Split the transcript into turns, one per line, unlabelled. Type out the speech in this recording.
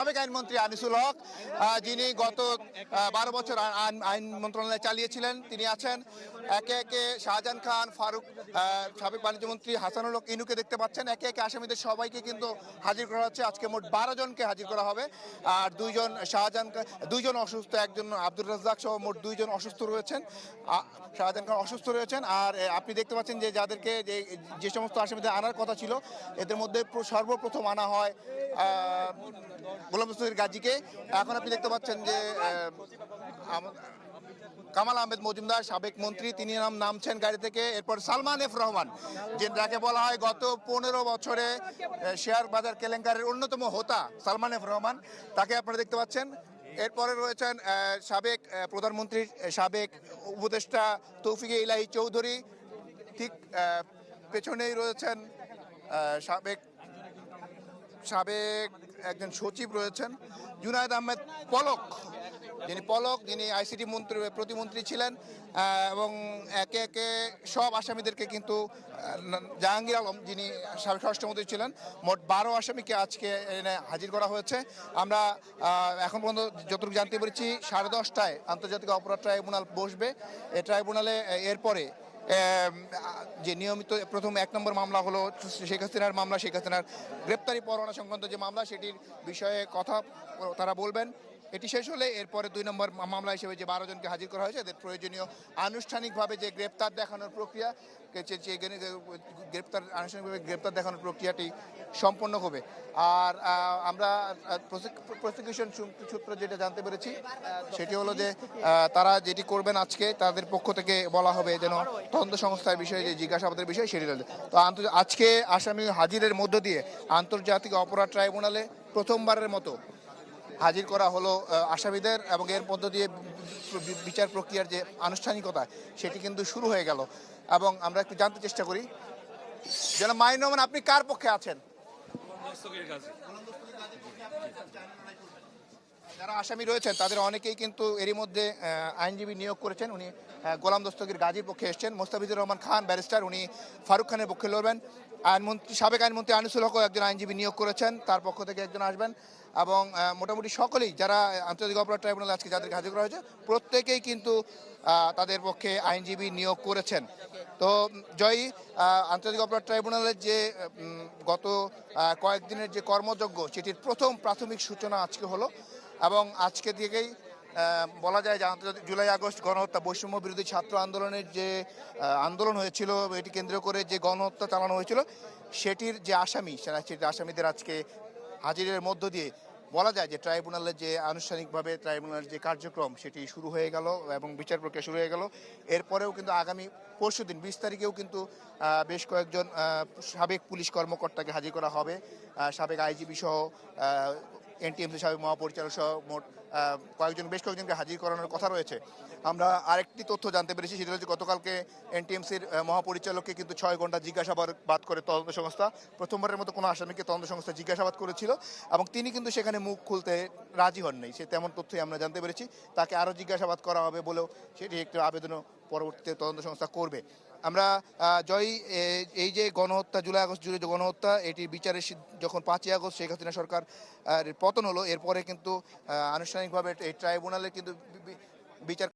সাবেক আইনমন্ত্রী আনিসুল হক, যিনি গত 12 বছর আইন মন্ত্রণালয় চালিয়েছিলেন, তিনি আছেন। একে একে শাহজাহান খান, ফারুক, সাবেক বাণিজ্যমন্ত্রী হাসানুল হক ইনুকে দেখতে পাচ্ছেন। একে একে আসামিদের সবাইকে কিন্তু হাজির করা হচ্ছে। আজকে মোট 12 জনকে হাজির করা হবে। আর দুইজন অসুস্থ, একজন আব্দুর রাজ্জাক সহ মোট 2 জন অসুস্থ রয়েছেন। শাহজাহান খান অসুস্থ রয়েছেন। আর আপনি দেখতে পাচ্ছেন যে যাদেরকে যে সমস্ত আসামিদের আনার কথা ছিল, এদের মধ্যে সর্বপ্রথম আনা হয় গোলাম দস্তগীর গাজীকে। এখন আপনি দেখতে পাচ্ছেন যে কামাল আহমেদ মজুমদার, সাবেক মন্ত্রী, তিনি নামছেন গাড়ি থেকে। এরপর সালমান এফ রহমান, যাকে বলা হয় গত 15 বছরে শেয়ার বাজার কেলেঙ্কারির অন্যতম হোতা সালমান এফ রহমান, তাকে আপনারা দেখতে পাচ্ছেন। এরপরে রয়েছেন সাবেক প্রধানমন্ত্রীর সাবেক উপদেষ্টা তৌফিকে ইলাহি চৌধুরী, ঠিক পেছনেই রয়েছেন সাবেক একজন সচিব রয়েছেন জুনায়েদ আহমেদ পলক, যিনি আইসিটি প্রতিমন্ত্রী ছিলেন। এবং একে একে সব আসামিদেরকে কিন্তু জাহাঙ্গীর আলম, যিনি স্বরাষ্ট্রমন্ত্রী ছিলেন, মোট 12 আসামিকে আজকে এনে হাজির করা হয়েছে। আমরা এখন পর্যন্ত যতটুকু জানতে পেরেছি 10:30টায় আন্তর্জাতিক অপরাধ ট্রাইব্যুনাল বসবে। এই ট্রাইব্যুনালে এরপরে যে নিয়মিত প্রথম 1 নম্বর মামলা হলো শেখ হাসিনার মামলা, শেখ হাসিনার গ্রেপ্তারি পরোয়ানা সংক্রান্ত যে মামলা, সেটির বিষয়ে কথা তারা বলবেন। এটি শেষ হলে এরপরে 2 নম্বর মামলা হিসেবে যে 12 জনকে হাজির করা হয়েছে, এদের প্রয়োজনীয় আনুষ্ঠানিকভাবে যে গ্রেপ্তার দেখানোর প্রক্রিয়া, আনুষ্ঠানিকভাবে গ্রেপ্তার দেখানোর প্রক্রিয়াটি সম্পন্ন হবে। আর আমরা প্রসিকিউশন সূত্র যেটা জানতে পেরেছি, সেটি হলো যে তারা যেটি করবেন আজকে, তাদের পক্ষ থেকে বলা হবে যেন তদন্ত সংস্থার বিষয়ে যে জিজ্ঞাসাবাদের বিষয় সেটি রয়েছে। তো আজকে আসামি হাজিরের মধ্য দিয়ে আন্তর্জাতিক অপরাধ ট্রাইব্যুনালে প্রথমবারের মতো হাজির করা হলো আসামিদের, এবং এর মধ্য দিয়ে বিচার প্রক্রিয়ার যে আনুষ্ঠানিকতা সেটি কিন্তু শুরু হয়ে গেল। এবং আমরা একটু জানতে চেষ্টা করি, যেন মাইনুর রহমান, আপনি কার পক্ষে আছেন? যারা আসামি রয়েছেন তাদের অনেকেই কিন্তু এরই মধ্যে আইনজীবী নিয়োগ করেছেন। উনি গোলাম দস্তগীর গাজীর পক্ষে এসছেন। মোস্তাফিজুর রহমান খান ব্যারিস্টার, উনি ফারুক খানের পক্ষে লড়বেন। সাবেক আইনমন্ত্রী আনিসুল হকও একজন আইনজীবী নিয়োগ করেছেন, তার পক্ষ থেকে একজন আসবেন। এবং মোটামুটি সকলেই যারা আন্তর্জাতিক অপরাধ ট্রাইব্যুনালে আজকে যাদেরকে হাজির করা হয়েছে, প্রত্যেকেই কিন্তু তাদের পক্ষে আইনজীবী নিয়োগ করেছেন। তো জয়ী, আন্তর্জাতিক অপরাধ ট্রাইব্যুনালের যে গত কয়েকদিনের যে কর্মযজ্ঞ, সেটির প্রথম প্রাথমিক সূচনা আজকে হলো। এবং আজকে থেকেই বলা যায় যে আন্তর্জাতিক জুলাই আগস্ট গণহত্যা, বৈষম্য বিরোধী ছাত্র আন্দোলনের যে আন্দোলন হয়েছিল, এটি কেন্দ্র করে যে গণহত্যা চালানো হয়েছিল, সেটির যে আসামিদের আজকে হাজিরের মধ্য দিয়ে বলা যায় যে ট্রাইব্যুনালের যে আনুষ্ঠানিকভাবে ট্রাইব্যুনালের যে কার্যক্রম সেটি শুরু হয়ে গেল এবং বিচার প্রক্রিয়া শুরু হয়ে গেল। এরপরেও কিন্তু আগামী পরশুদিন 20 তারিখেও কিন্তু বেশ কয়েকজন সাবেক পুলিশ কর্মকর্তাকে হাজির করা হবে, সাবেক আইজিপি সহ এনটিএমসি সাবেক মহাপরিচালক সহ মোট বেশ কয়েকজনকে হাজির করানোর কথা রয়েছে। আমরা আরেকটি তথ্য জানতে পেরেছি, সেটা হচ্ছে গতকালকে এনটিএমসির মহাপরিচালককে কিন্তু 6 ঘন্টা জিজ্ঞাসাবাদ করে তদন্ত সংস্থা। প্রথমবারের মতো কোনো আসামিকে তদন্ত সংস্থা জিজ্ঞাসাবাদ করেছিল এবং তিনি কিন্তু সেখানে মুখ খুলতে রাজি হন নাই। তামন তথ্যই আমরা জানতে পেরেছি। তাকে আরও জিজ্ঞাসাবাদ করা হবে বলেও সেটি একটি আবেদনও পরবর্তীতে তদন্ত সংস্থা করবে। আমরা জয়ী, এই যে গণহত্যা, জুলাই আগস্ট জুড়ে যে গণহত্যা, এটির বিচারের যখন 5ই আগস্ট শেখ হাসিনা সরকার পতন হলো, এরপরে কিন্তু আনুষ্ঠানিকভাবে এই ট্রাইব্যুনালে কিন্তু বিচার